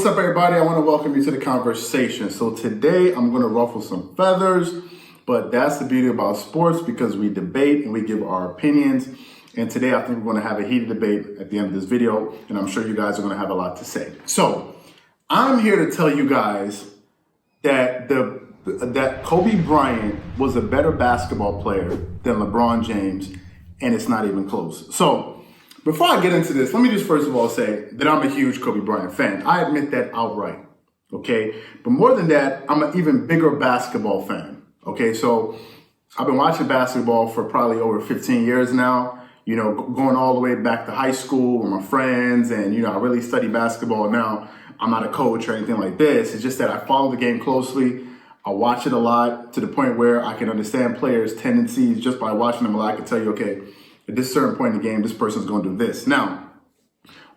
What's up, everybody? I want to welcome you to the conversation. So today I'm going to ruffle some feathers, but that's the beauty about sports because we debate and we give our opinions. And today I think we're going to have a heated debate at the end of this video, and I'm sure you guys are going to have a lot to say. So I'm here to tell you guys that that Kobe Bryant was a better basketball player than LeBron James, and it's not even close. So before I get into this, let me just first of all say that I'm a huge Kobe Bryant fan. I admit that outright, okay? But more than that, I'm an even bigger basketball fan, okay? So I've been watching basketball for probably over 15 years now, you know, going all the way back to high school with my friends, and, you know, I really study basketball now. I'm not a coach or anything like this. It's just that I follow the game closely. I watch it a lot to the point where I can understand players' tendencies just by watching them a lot. I can tell you, okay, at this certain point in the game, this person's going to do this. Now,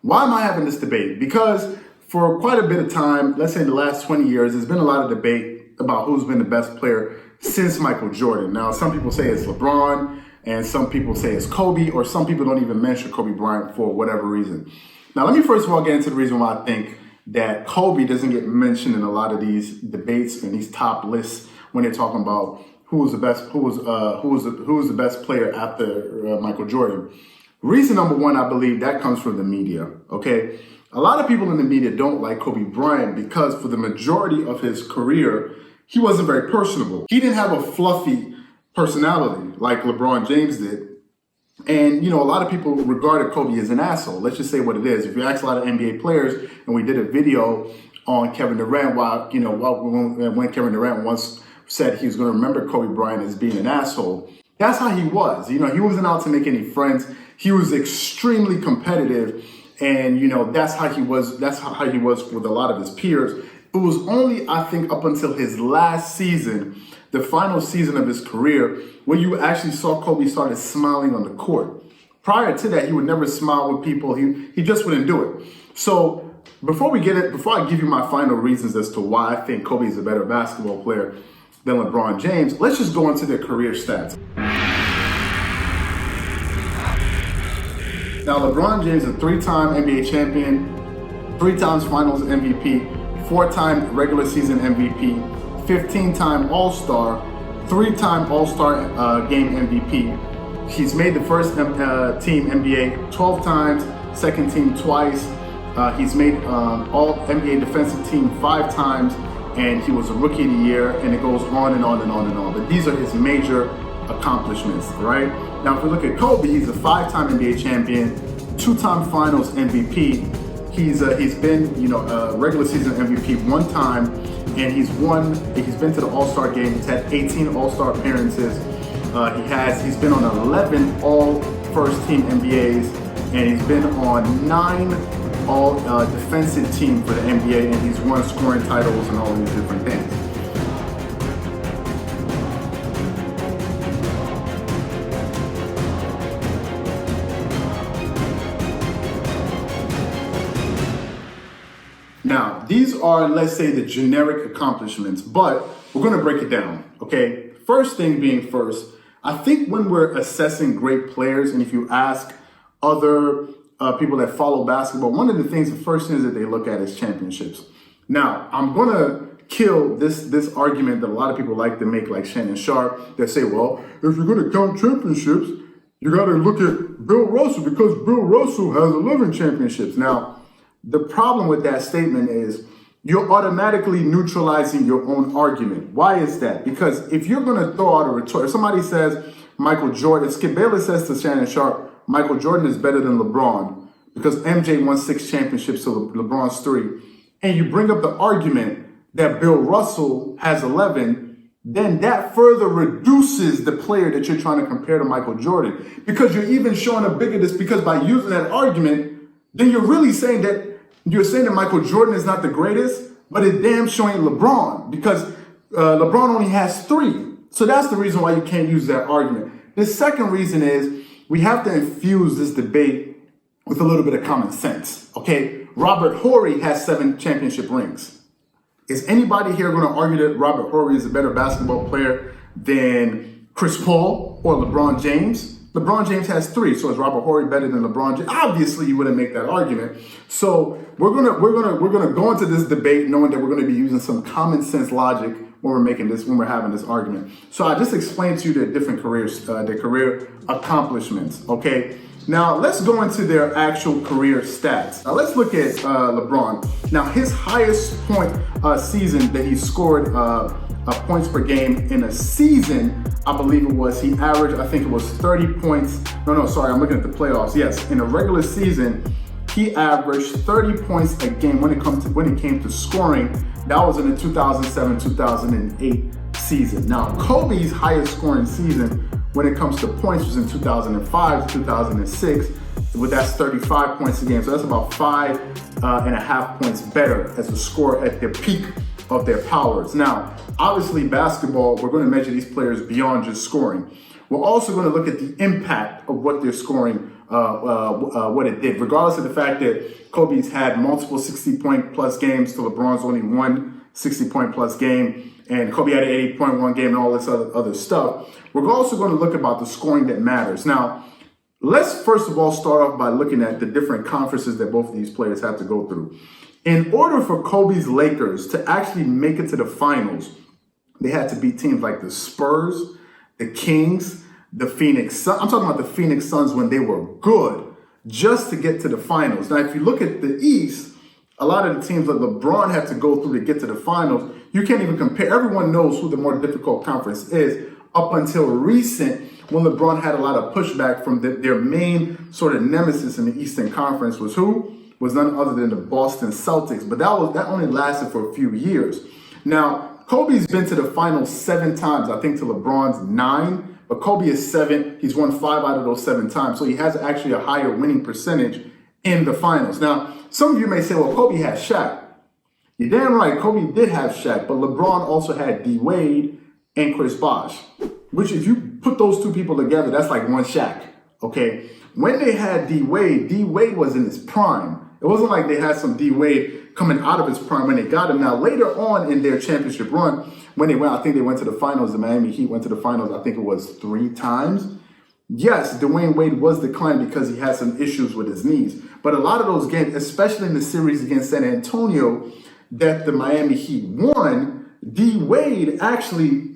why am I having this debate? Because for quite a bit of time, let's say in the last 20 years, there's been a lot of debate about who's been the best player since Michael Jordan. Now, some people say it's LeBron, and some people say it's Kobe, or some people don't even mention Kobe Bryant for whatever reason. Now, let me first of all get into the reason why I think that Kobe doesn't get mentioned in a lot of these debates and these top lists when they're talking about who was the best player after Michael Jordan. Reason number one, I believe that comes from the media, okay? A lot of people in the media don't like Kobe Bryant because for the majority of his career, he wasn't very personable. He didn't have a fluffy personality like LeBron James did. And, you know, a lot of people regarded Kobe as an asshole. Let's just say what it is. If you ask a lot of NBA players, and we did a video on Kevin Durant when Kevin Durant once said he was going to remember Kobe Bryant as being an asshole. That's how he was. You know, he wasn't out to make any friends. He was extremely competitive. And, you know, that's how he was. That's how he was with a lot of his peers. It was only, I think, up until his last season, the final season of his career, where you actually saw Kobe started smiling on the court. Prior to that, he would never smile with people. He just wouldn't do it. So before I give you my final reasons as to why I think Kobe is a better basketball player than LeBron James, let's just go into their career stats. Now, LeBron James is a 3-time NBA champion, 3 times Finals MVP, 4-time regular season MVP, 15-time All-Star, 3-time All-Star game MVP. He's made the first team NBA 12 times, second team twice. He's made all NBA defensive team 5 times, and he was a rookie of the year, and it goes on and on and on and on. But these are his major accomplishments, right? Now, if we look at Kobe, he's a 5-time NBA champion, 2-time Finals MVP. He's been, you know, regular season MVP 1 time, and he's been to the All-Star game. He's had 18 All-Star appearances. He's been on 11 all first team NBAs, and he's been on 9 all defensive team for the NBA, and he's won scoring titles and all these different things. Now, these are, let's say, the generic accomplishments, but we're going to break it down, okay? First thing being first, I think when we're assessing great players, and if you ask other people that follow basketball, one of the first things that they look at is championships. Now, I'm going to kill this argument that a lot of people like to make, like Shannon Sharp, that say, well, if you're going to count championships, you got to look at Bill Russell because Bill Russell has 11 championships. Now, the problem with that statement is you're automatically neutralizing your own argument. Why is that? Because if you're going to throw out a retort, if somebody says Michael Jordan, Skip Bayless says to Shannon Sharp, Michael Jordan is better than LeBron because MJ won 6 championships, so LeBron's 3. And you bring up the argument that Bill Russell has 11, then that further reduces the player that you're trying to compare to Michael Jordan. Because you're even showing a bigger because by using that argument, then you're really saying that Michael Jordan is not the greatest, but it's damn showing LeBron because LeBron only has 3. So that's the reason why you can't use that argument. The second reason is we have to infuse this debate with a little bit of common sense, okay? Robert Horry has 7 championship rings. Is anybody here going to argue that Robert Horry is a better basketball player than Chris Paul or LeBron James? LeBron James has 3. So is Robert Horry better than LeBron James? Obviously, you wouldn't make that argument. So we're gonna go into this debate knowing that we're gonna be using some common sense logic when we're having this argument. So I just explained to you their different careers, their career accomplishments. Okay. Now let's go into their actual career stats. Now let's look at LeBron. Now his highest point season that he scored points per game in a season, I believe it was, he averaged, I think it was 30 points. No, sorry, I'm looking at the playoffs. Yes, in a regular season, he averaged 30 points a game when it came to scoring. That was in the 2007-2008 season. Now, Kobe's highest scoring season when it comes to points was in 2005-2006, that's 35 points a game. So that's about 5.5 points better as a scorer at their peak of their powers. Now, obviously basketball, we're going to measure these players beyond just scoring. We're also going to look at the impact of what they're scoring, what it did, regardless of the fact that Kobe's had multiple 60-point plus games to LeBron's only one 60-point plus game, and Kobe had an 80.1 game and all this other stuff. We're also going to look about the scoring that matters. Now, let's first of all start off by looking at the different conferences that both of these players have to go through. In order for Kobe's Lakers to actually make it to the finals, they had to beat teams like the Spurs, the Kings, the Phoenix Suns. I'm talking about the Phoenix Suns when they were good, just to get to the finals. Now, if you look at the East, a lot of the teams that LeBron had to go through to get to the finals, you can't even compare. Everyone knows who the more difficult conference is. Up until recent, when LeBron had a lot of pushback from their main sort of nemesis in the Eastern Conference was who? Was none other than the Boston Celtics. But that only lasted for a few years. Now, Kobe's been to the finals 7 times, I think to LeBron's 9, but Kobe is 7. He's won 5 out of those 7 times. So he has actually a higher winning percentage in the finals. Now, some of you may say, well, Kobe has Shaq. You're damn right, Kobe did have Shaq, but LeBron also had D. Wade and Chris Bosh, which if you put those 2 people together, that's like one Shaq, okay? When they had D. Wade was in his prime. It wasn't like they had some D. Wade coming out of his prime when they got him. Now, later on in their championship run, when they went, I think they went to the finals, the Miami Heat went to the finals, I think it was 3 times. Yes, Dwayne Wade was declined because he had some issues with his knees. But a lot of those games, especially in the series against San Antonio, that the Miami Heat won, D. Wade actually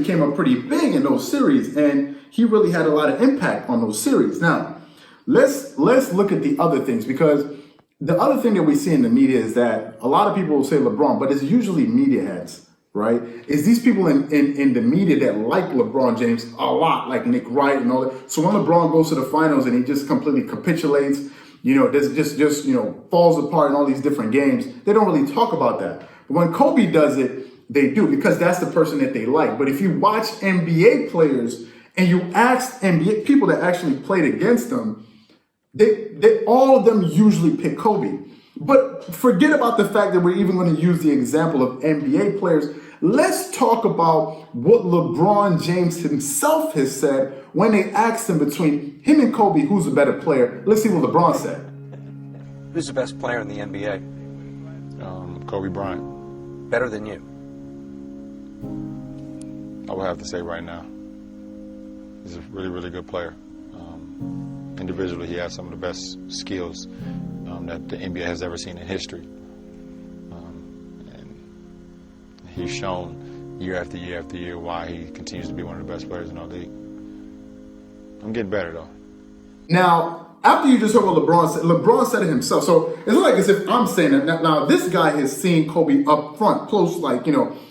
came up pretty big in those series, and he really had a lot of impact on those series. Now, let's look at the other things, because the other thing that we see in the media is that a lot of people will say LeBron, but it's usually media heads, right? It's these people in the media that like LeBron James a lot, like Nick Wright and all that. So when LeBron goes to the finals and he just completely capitulates, just falls apart in all these different games, they don't really talk about that. But when Kobe does it, they do, because that's the person that they like. But if you watch NBA players and you ask NBA people that actually played against them, they all of them usually pick Kobe. But forget about the fact that we're even going to use the example of NBA players. Let's talk about what LeBron James himself has said when they asked him between him and Kobe, who's a better player. Let's see what LeBron said. Who's the best player in the NBA? Kobe Bryant. Better than you? I would have to say right now. He's a really, really good player. Individually, he has some of the best skills that the NBA has ever seen in history. And he's shown year after year after year why he continues to be one of the best players in our league. I'm getting better, though. Now, after you just heard what LeBron said it himself. So it's not like as if I'm saying it. Now, this guy has seen Kobe up front, close, like,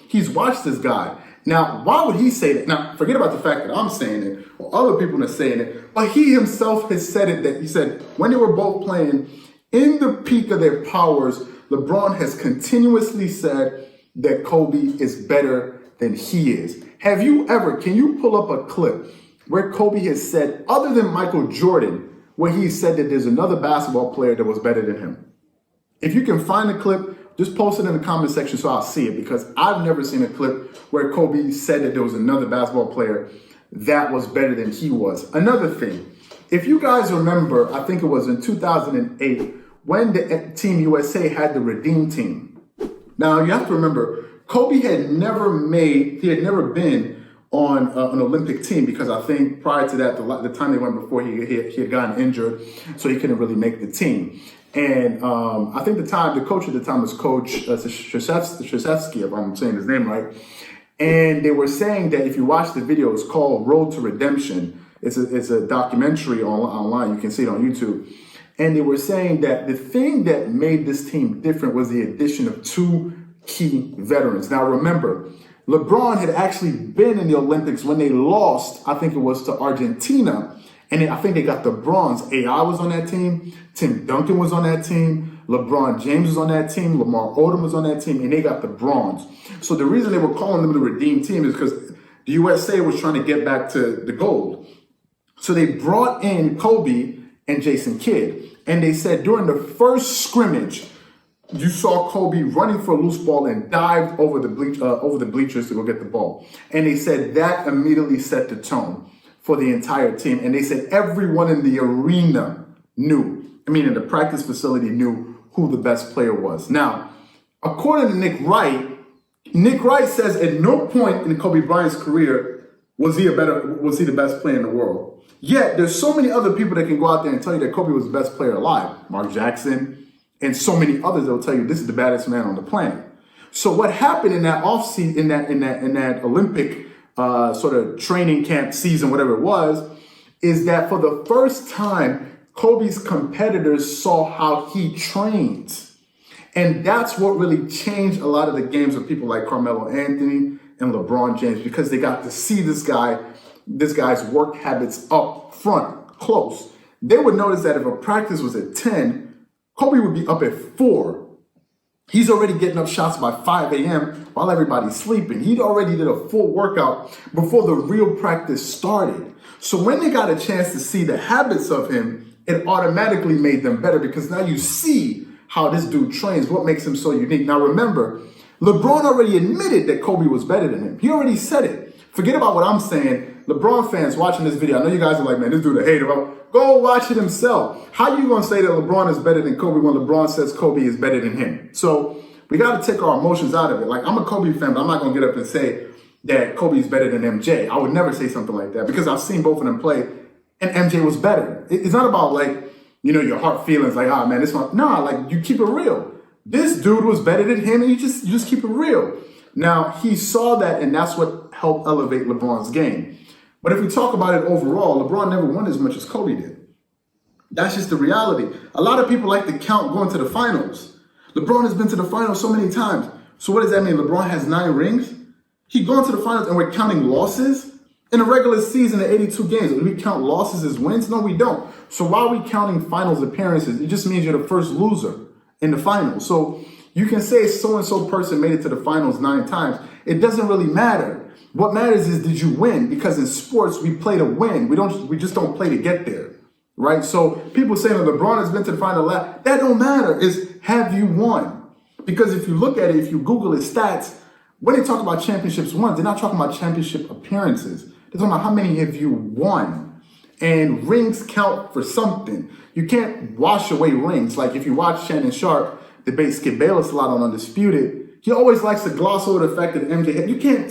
he's watched this guy. Now, why would he say that? Now, forget about the fact that I'm saying it or other people are saying it, but he himself has said it, that he said when they were both playing in the peak of their powers, LeBron has continuously said that Kobe is better than he is. Can you pull up a clip where Kobe has said, other than Michael Jordan, where he said that there's another basketball player that was better than him? If you can find the clip, just post it in the comment section so I'll see it, because I've never seen a clip where Kobe said that there was another basketball player that was better than he was. Another thing, if you guys remember, I think it was in 2008 when the Team USA had the Redeem Team. Now, you have to remember, Kobe had never been on an Olympic team, because I think prior to that, the time they went before, he had gotten injured, so he couldn't really make the team. And I think the coach at the time was Coach Krzyzewski, if I'm saying his name right. And they were saying that if you watch the video, it's called Road to Redemption. It's a documentary online. You can see it on YouTube. And they were saying that the thing that made this team different was the addition of two key veterans. Now, remember, LeBron had actually been in the Olympics when they lost, I think it was to Argentina. And I think they got the bronze. AI was on that team. Tim Duncan was on that team. LeBron James was on that team. Lamar Odom was on that team. And they got the bronze. So the reason they were calling them the redeemed team is because the USA was trying to get back to the gold. So they brought in Kobe and Jason Kidd. And they said during the first scrimmage, you saw Kobe running for a loose ball and dived over the bleachers to go get the ball. And they said that immediately set the tone for the entire team. And they said everyone in the arena knew, in the practice facility knew who the best player was. Now, according to Nick Wright says at no point in Kobe Bryant's career was he the best player in the world. Yet there's so many other people that can go out there and tell you that Kobe was the best player alive. Mark Jackson and so many others that will tell you this is the baddest man on the planet. So what happened in that offseason, in that Olympic sort of training camp season, whatever it was, is that for the first time, Kobe's competitors saw how he trained. And that's what really changed a lot of the games of people like Carmelo Anthony and LeBron James, because they got to see this guy's work habits up front, close. They would notice that if a practice was at 10, Kobe would be up at 4. He's already getting up shots by 5 a.m. while everybody's sleeping. He'd already did a full workout before the real practice started. So when they got a chance to see the habits of him, it automatically made them better, because now you see how this dude trains, what makes him so unique. Now remember, LeBron already admitted that Kobe was better than him. He already said it. Forget about what I'm saying. LeBron fans watching this video, I know you guys are like, man, this dude a hater. Go watch it himself. How you going to say that LeBron is better than Kobe when LeBron says Kobe is better than him? So we got to take our emotions out of it. Like, I'm a Kobe fan, but I'm not going to get up and say that Kobe is better than MJ. I would never say something like that, because I've seen both of them play and MJ was better. It's not about your heart feelings like, man, this one. Nah, you keep it real. This dude was better than him, and you just keep it real. Now, he saw that, and that's what helped elevate LeBron's game. But if we talk about it overall, LeBron never won as much as Kobe did. That's just the reality. A lot of people like to count going to the finals. LeBron has been to the finals so many times. So what does that mean? LeBron has 9 rings? He's gone to the finals and we're counting losses? In a regular season of 82 games, do we count losses as wins? No, we don't. So why are we counting finals appearances? It just means you're the first loser in the finals. So you can say so-and-so person made it to the finals 9 times. It doesn't really matter. What matters is, did you win? Because in sports, we play to win. We just don't play to get there, right? So people saying that LeBron has been to the final lap, that don't matter. It's, have you won? Because if you look at it, if you Google his stats, when they talk about championships won, they're not talking about championship appearances. They're talking about how many have you won. And rings count for something. You can't wash away rings. Like if you watch Shannon Sharp debate Skip Bayless a lot on Undisputed, he always likes to gloss over the fact that MJ had. You can't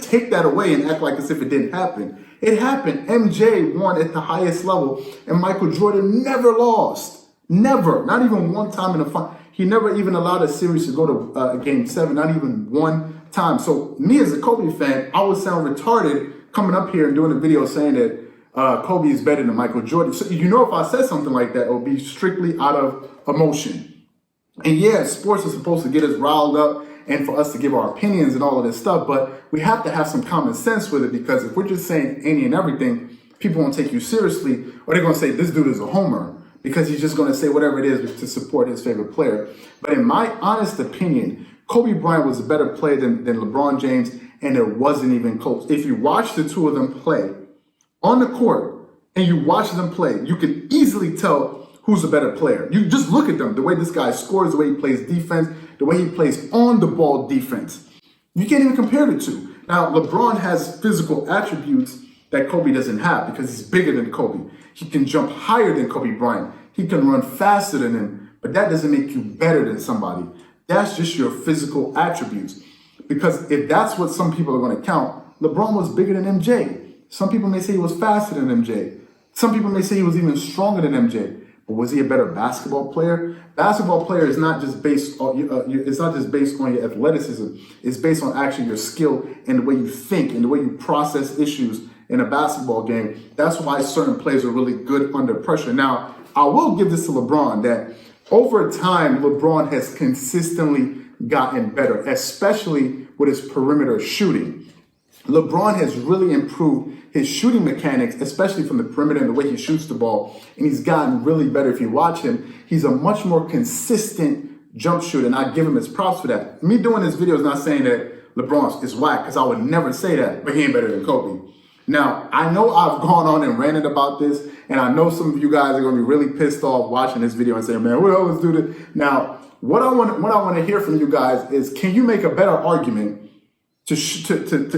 take that away and act like as if it didn't happen. It happened. MJ won at the highest level, and Michael Jordan never lost. Never. Not even one time in a final. He never even allowed a series to go to Game 7. Not even one time. So me as a Kobe fan, I would sound retarded coming up here and doing a video saying that Kobe is better than Michael Jordan. So if I said something like that, it would be strictly out of emotion. And yeah, sports is supposed to get us riled up and for us to give our opinions and all of this stuff, but we have to have some common sense with it, because if we're just saying any and everything, people won't take you seriously, or they're going to say this dude is a homer because he's just going to say whatever it is to support his favorite player. But in my honest opinion, Kobe Bryant was a better player than LeBron James, and it wasn't even close. If you watch the two of them play on the court and you watch them play, you can easily tell who's a better player. You just look at them, the way this guy scores, the way he plays defense, the way he plays on the ball defense. You can't even compare the two. Now, LeBron has physical attributes that Kobe doesn't have because he's bigger than Kobe. He can jump higher than Kobe Bryant. He can run faster than him, but that doesn't make you better than somebody. That's just your physical attributes. Because if that's what some people are going to count, LeBron was bigger than MJ. Some people may say he was faster than MJ. Some people may say he was even stronger than MJ. But was he a better basketball player? Basketball player is not just based on it's not just based on your athleticism. It's based on actually your skill and the way you think and the way you process issues in a basketball game. That's why certain players are really good under pressure. Now, I will give this to LeBron that over time, LeBron has consistently gotten better, especially with his perimeter shooting. LeBron has really improved his shooting mechanics, especially from the perimeter and the way he shoots the ball. And he's gotten really better. If you watch him, he's a much more consistent jump shooter. And I give him his props for that. Me doing this video is not saying that LeBron is whack, because I would never say that, but he ain't better than Kobe. Now, I know I've gone on and ranted about this, and I know some of you guys are going to be really pissed off watching this video and saying, man, we always do this. Now, what I want to hear from you guys is, can you make a better argument to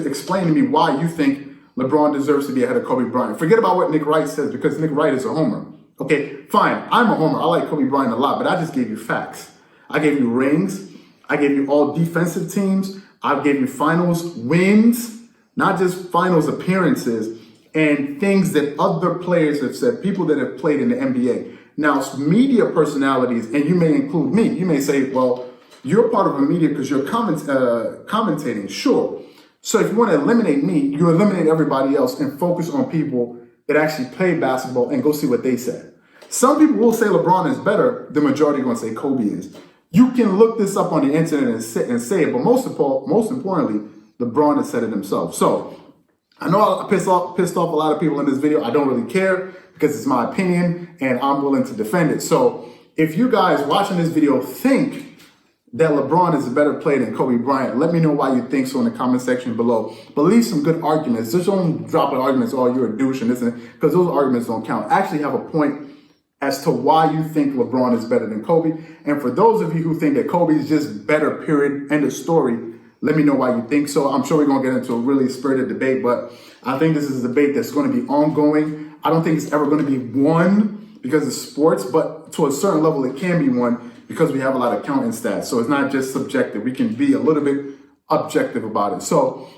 explain to me why you think LeBron deserves to be ahead of Kobe Bryant? Forget about what Nick Wright says, because Nick Wright is a homer. Okay, fine, I'm a homer. I like Kobe Bryant a lot, but I just gave you facts. I gave you rings. I gave you all defensive teams. I gave you finals wins. Not just finals appearances, and things that other players have said, people that have played in the NBA. Now, media personalities, and you may include me, you may say, well, you're part of a media because you're commentating. Sure. So if you want to eliminate me, you eliminate everybody else and focus on people that actually play basketball and go see what they said. Some people will say LeBron is better. The majority are going to say Kobe is. You can look this up on the internet and say it, but most importantly, LeBron has said it himself. So I know I pissed off a lot of people in this video. I don't really care because it's my opinion and I'm willing to defend it. So if you guys watching this video think that LeBron is a better player than Kobe Bryant, let me know why you think so in the comment section below. But leave some good arguments. Just don't drop the arguments, oh, you're a douche and this and that, because those arguments don't count. Actually have a point as to why you think LeBron is better than Kobe. And for those of you who think that Kobe is just better, period, end of story, let me know why you think so. I'm sure we're going to get into a really spirited debate, but I think this is a debate that's going to be ongoing. I don't think it's ever going to be won because of sports, but to a certain level, it can be won because we have a lot of counting stats. So it's not just subjective. We can be a little bit objective about it. So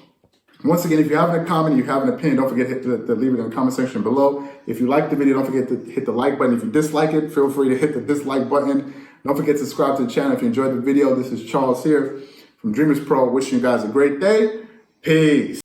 once again, if you have a comment, you have an opinion, don't forget to leave it in the comment section below. If you like the video, don't forget to hit the like button. If you dislike it, feel free to hit the dislike button. Don't forget to subscribe to the channel if you enjoyed the video. This is Charles here from DreamersPro, wishing you guys a great day. Peace.